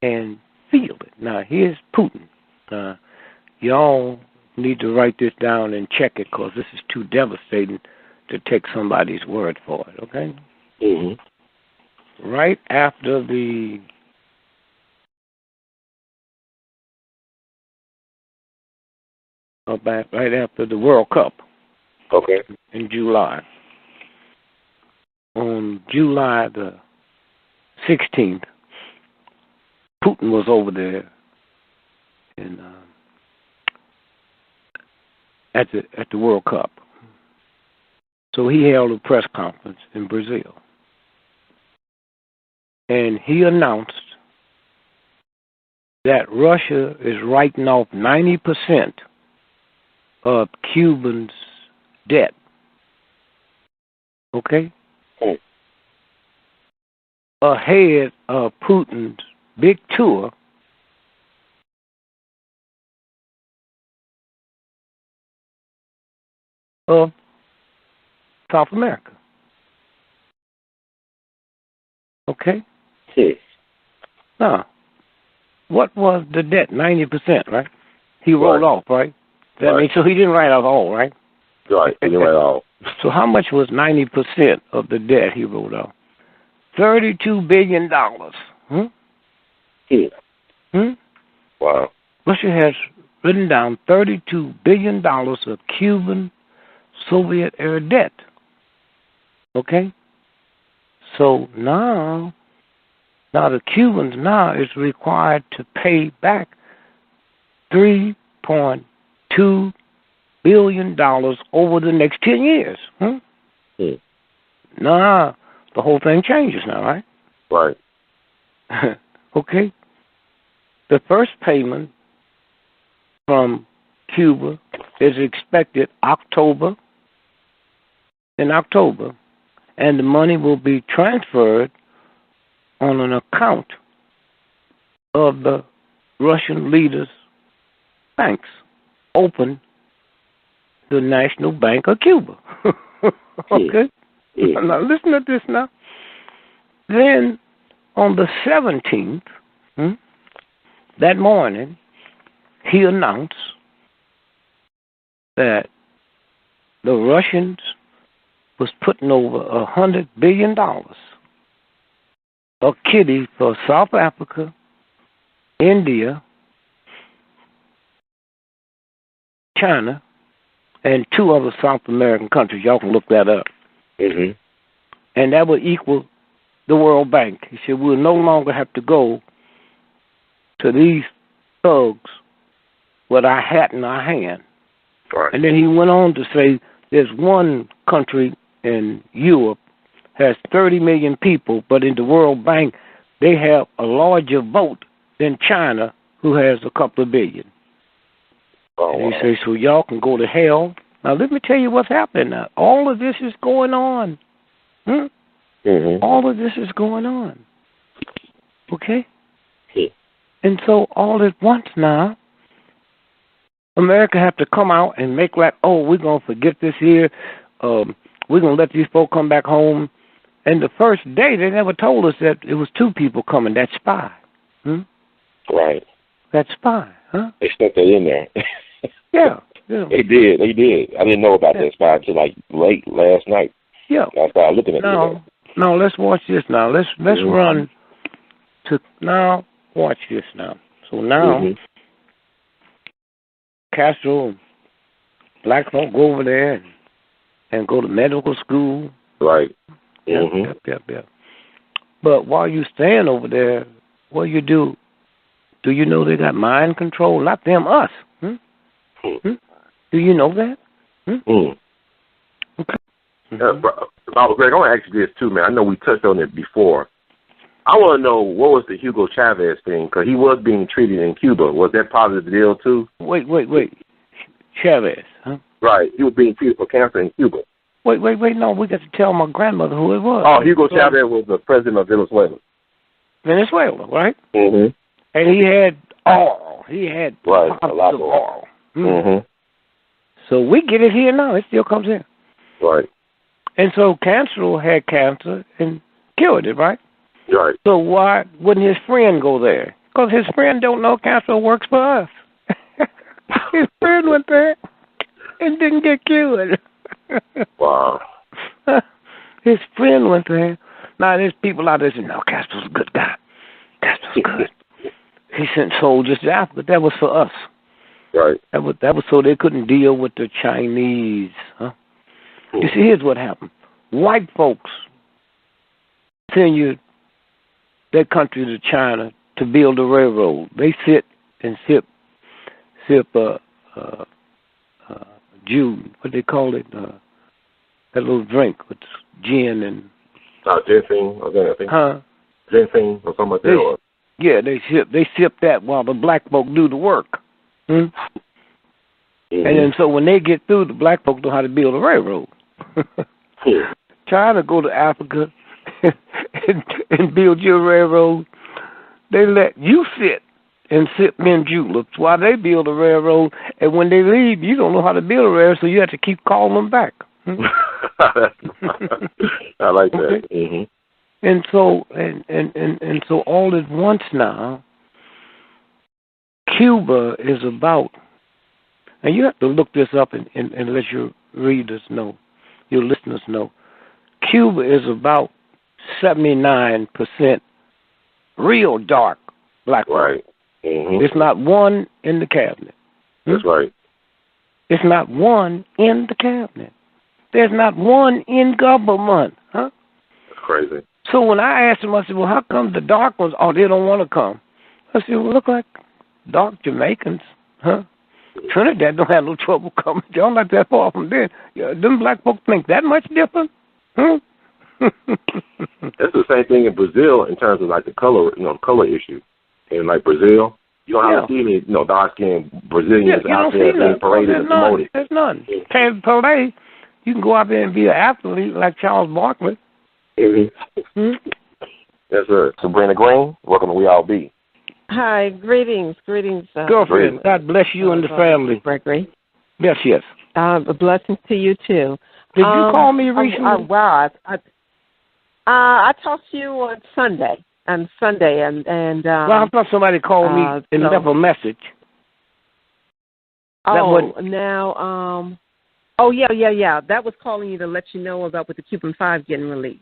and feel it. Now, here's Putin. Y'all need to write this down and check it, because this is too devastating to take somebody's word for it, okay? Right after the World Cup. Okay. In July. On July the 16th, Putin was over there at the World Cup. So he held a press conference in Brazil. And he announced that Russia is writing off 90% of Cuba's debt. Okay? Ahead of Putin's big tour of South America. Okay? Now, what was the debt? 90%, right? He rolled off, right? That means so he didn't write off all, right? Right, he didn't write off. So how much was 90% of the debt he wrote off? $32 billion. Wow. Russia has written down $32 billion of Cuban Soviet-era debt. Okay? So now the Cubans now is required to pay back $3.2 billion over the next 10 years. Now, the whole thing changes now, right? Right. Okay? The first payment from Cuba is expected in October, and the money will be transferred on an account of the Russian leaders' banks, open the National Bank of Cuba. Okay? Now listen to this now. Then on the 17th, that morning, he announced that the Russians was putting over $100 billion, a kitty for South Africa, India, China, and 2 other South American countries. Y'all can look that up. Mm-hmm. And that would equal the World Bank. He said we'll no longer have to go to these thugs with our hat in our hand. Right. And then he went on to say there's one country in Europe has 30 million people, but in the World Bank they have a larger vote than China, who has a couple of billion. Oh, and he says, so y'all can go to hell. Now, let me tell you what's happening now. All of this is going on. Mm-hmm. All of this is going on. Okay? Yeah. And so all at once now, America have to come out and make like, oh, we're going to forget this here. We're going to let these folks come back home. And the first day, they never told us that it was 2 people coming. That spy. Right. That spy, huh? They stuck that in there. Yeah. They did. I didn't know about that spy until like late last night. Yeah. I started looking at it. No, let's watch this now. Let's run to now. Watch this now. So now, Castro, black folk go over there and go to medical school. Right. Yep. But while you stand over there, what you do? Do you know they got mind control? Not them, us. Do you know that? Okay. Robert Greg, I want to ask you this too, man. I know we touched on it before. I want to know what was the Hugo Chavez thing, because he was being treated in Cuba. Was that part of the deal too? Wait. Chavez, huh? Right. He was being treated for cancer in Cuba. Wait. No, we got to tell my grandmother who it was. Oh, Hugo Chavez was the president of Venezuela. Venezuela, right? Mm-hmm. And he had oil. He had a lot of oil. So we get it here now. It still comes in. Right. And so Castro had cancer and cured it, right? Right. So why wouldn't his friend go there? Because his friend don't know Castro works for us. His friend went there and didn't get cured. Wow. His friend went there. Now there's people out there saying, no, Castro's a good guy. Castro's good. He sent soldiers to Africa. That was for us. Right. That was so they couldn't deal with the Chinese. Huh? You see, here's what happened. White folks continued their country to China to build a railroad. They sit and sip June, what they call it, that little drink with gin and ginseng or anything. Huh? Ginseng or something like that. Yeah, they sip that while the black folk do the work. And then so when they get through, the black folk know how to build a railroad. Trying to go to Africa and build your railroad, they let you sit and sip mint juleps while they build a railroad, and when they leave, you don't know how to build a railroad, so you have to keep calling them back. I like that. Okay? And so and so all at once now, Cuba is about, and you have to look this up and let your readers know, your listeners know, Cuba is about 79% real dark black folk. Right. It's not one in the cabinet. That's right. It's not one in the cabinet. There's not one in government. Huh? That's crazy. So when I asked them, I said, well, how come the dark ones, oh, they don't want to come? I said, well, look like dark Jamaicans, huh? Trinidad don't have no trouble coming. Y'all not that far from there. Yeah, them black folks think that much different? Huh? That's the same thing in Brazil in terms of like the color, color issue. In like Brazil, you don't have to see any, dark-skinned Brazilians out there being paraded and promoted. There's none. Can't parade. You can go out there and be an athlete like Charles Barkley. Yes, sir. Sabrina Green, welcome to We All Be. Hi, greetings. Girlfriend, God bless you and the family. Gregory. Yes. A blessing to you, too. Did you call me recently? I talked to you on Sunday. And well, I thought somebody called me and left a message. Yeah. That was calling you to let you know about with the Cuban 5 getting released.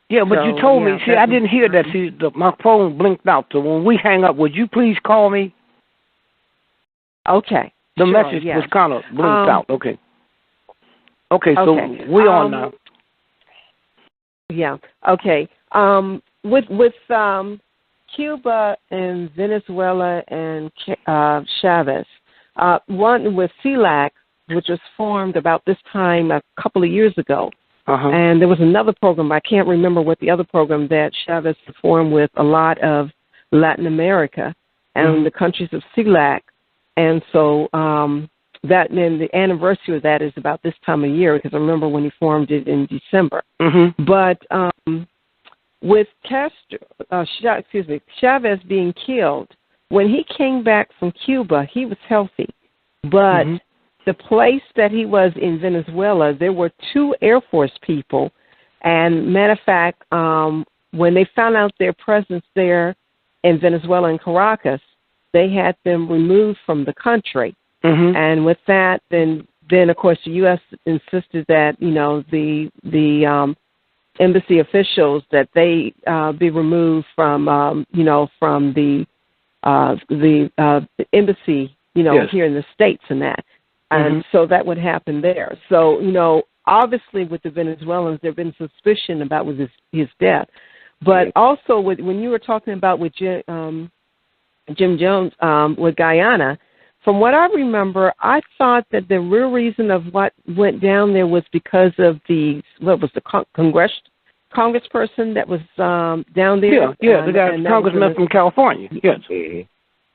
Yeah, but you told me. See, I didn't hear that. See, my phone blinked out. So when we hang up, would you please call me? Okay. The message was kind of blinked out. Okay. Okay, so we on now. Yeah. Okay. With Cuba and Venezuela and Chavez, one with CELAC, which was formed about this time a couple of years ago. And there was another program, I can't remember what the other program that Chavez formed with a lot of Latin America and the countries of CELAC. And so that, and the anniversary of that is about this time of year, because I remember when he formed it in December. But with Chavez being killed, when he came back from Cuba, he was healthy. But the place that he was in Venezuela, there were 2 Air Force people. And matter of fact, when they found out their presence there in Venezuela and Caracas, they had them removed from the country. And with that, then of course the U.S. insisted that, you know, the embassy officials, that they be removed from, you know, from the embassy, you know, here in the States and that. And so that would happen there. So, you know, obviously with the Venezuelans, there have been suspicion about with his death. But also when you were talking about with Jim Jones with Guyana, from what I remember, I thought that the real reason of what went down there was because of the congressperson that was down there. The guy, congressman from California. Yes.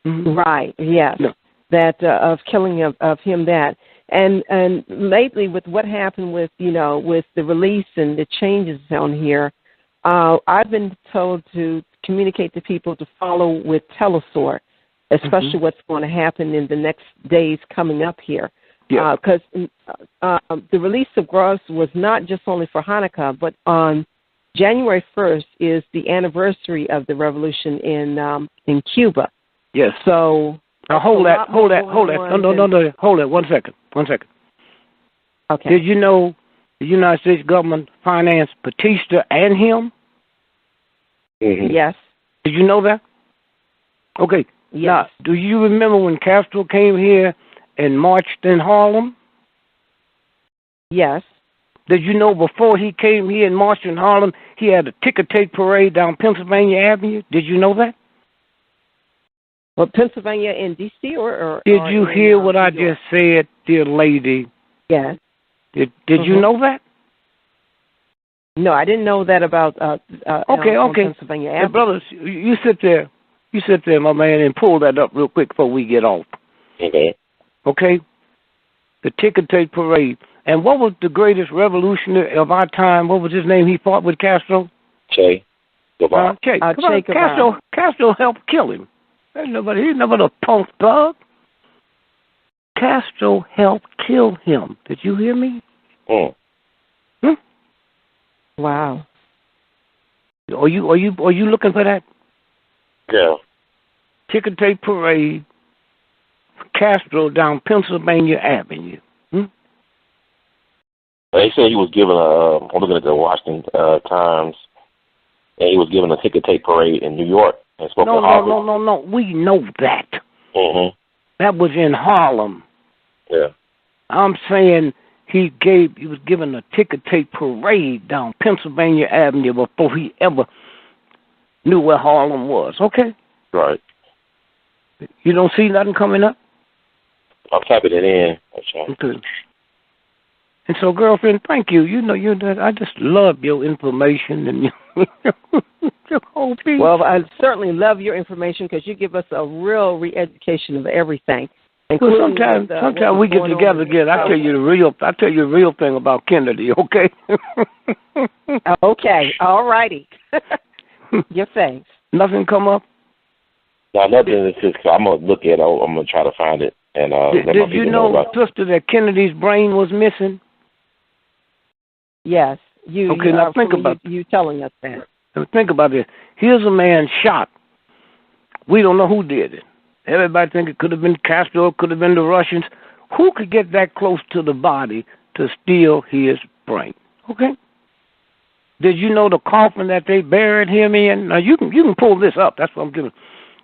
Right. Yes. Yeah. That of killing of him that. And lately with what happened with, you know, with the release and the changes on here, I've been told to communicate to people to follow with Telesort, especially what's going to happen in the next days coming up here. Because the release of Gross was not just only for Hanukkah, but on January 1st is the anniversary of the revolution in Cuba. Yes. So now hold that. No, hold it. 1 second. Okay. Did you know the United States government financed Batista and him? Yes. Did you know that? Okay. Yes. Now, do you remember when Castro came here and marched in Harlem? Yes. Did you know before he came here and marched in Harlem, he had a ticker tape parade down Pennsylvania Avenue? Did you know that? Well, Pennsylvania in D.C. or did you hear what I just said, dear lady? Yes. Did you know that? No, I didn't know that about okay. Pennsylvania Avenue. Hey, brothers, you sit there, my man, and pull that up real quick before we get off. Okay? The ticker tape parade. And what was the greatest revolutionary of our time? What was his name? He fought with Castro? Che Guevara. Che Guevara. Castro helped kill him. He's never a punk thug. Castro helped kill him. Did you hear me? Wow. Are you looking for that? Yeah. Ticker tape parade. Castro down Pennsylvania Avenue. They said he was given I'm looking at the Washington Times, and he was given a ticker tape parade in New York and spoke in Harlem. No. We know that. That was in Harlem. Yeah. I'm saying he was given a ticker tape parade down Pennsylvania Avenue before he ever knew where Harlem was. Okay? Right. You don't see nothing coming up? I'm tapping it in. Okay. And so, girlfriend, thank you. You know, I just love your information and your whole piece. Well, I certainly love your information because you give us a real re-education of everything. Well, sometimes we get together again. I tell you the real thing about Kennedy. Okay. Okay. All righty. Your thanks. Nothing come up. No, nothing. It's just I'm gonna look at it. I'm gonna try to find it. And did you know, sister, that Kennedy's brain was missing? Yes. Okay, now think about you telling us that. Now think about this. Here's a man shot. We don't know who did it. Everybody think it could have been Castro, it could have been the Russians. Who could get that close to the body to steal his brain? Okay. Did you know the coffin that they buried him in? Now you can pull this up. That's what I'm giving.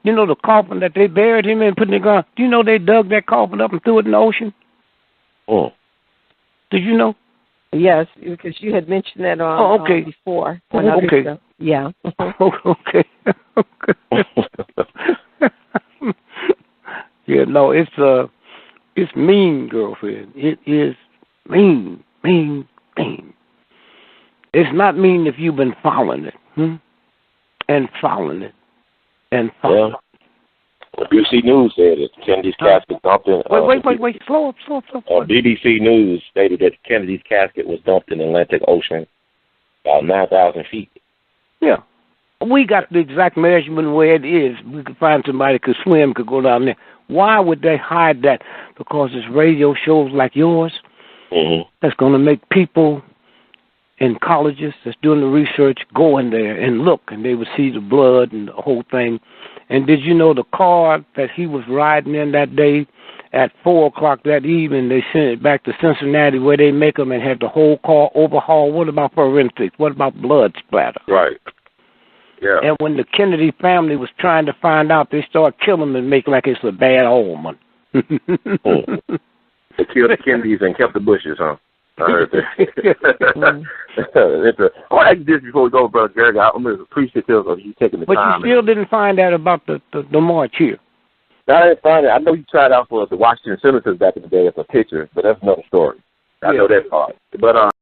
You know the coffin that they buried him in, put in the ground. Do you know they dug that coffin up and threw it in the ocean? Oh. Did you know? Yes, because you had mentioned that on before. Okay. Yeah. Okay. Yeah, no, it's mean, girlfriend. It is mean. It's not mean if you've been following it, and following it, and following it. BBC News said that Kennedy's casket dumped in... Wait. Slow up. BBC News stated that Kennedy's casket was dumped in the Atlantic Ocean about 9,000 feet. Yeah. We got the exact measurement where it is. We could find somebody who could swim, could go down there. Why would they hide that? Because it's radio shows like yours that's going to make people in colleges that's doing the research go in there and look, and they would see the blood and the whole thing. And did you know the car that he was riding in that day at 4 o'clock that evening, they sent it back to Cincinnati where they make them and have the whole car overhauled? What about forensics? What about blood splatter? Right. Yeah. And when the Kennedy family was trying to find out, they started killing them and make like it's a bad omen. They killed the Kennedys and kept the Bushes, huh? I heard that. I want to ask you this before we go, Brother Greg. I'm appreciative of you taking the time. But you still didn't find out about the march here. No, I didn't find it. I know you tried out for the Washington Senators back in the day as a pitcher, but that's another story. I know that part. But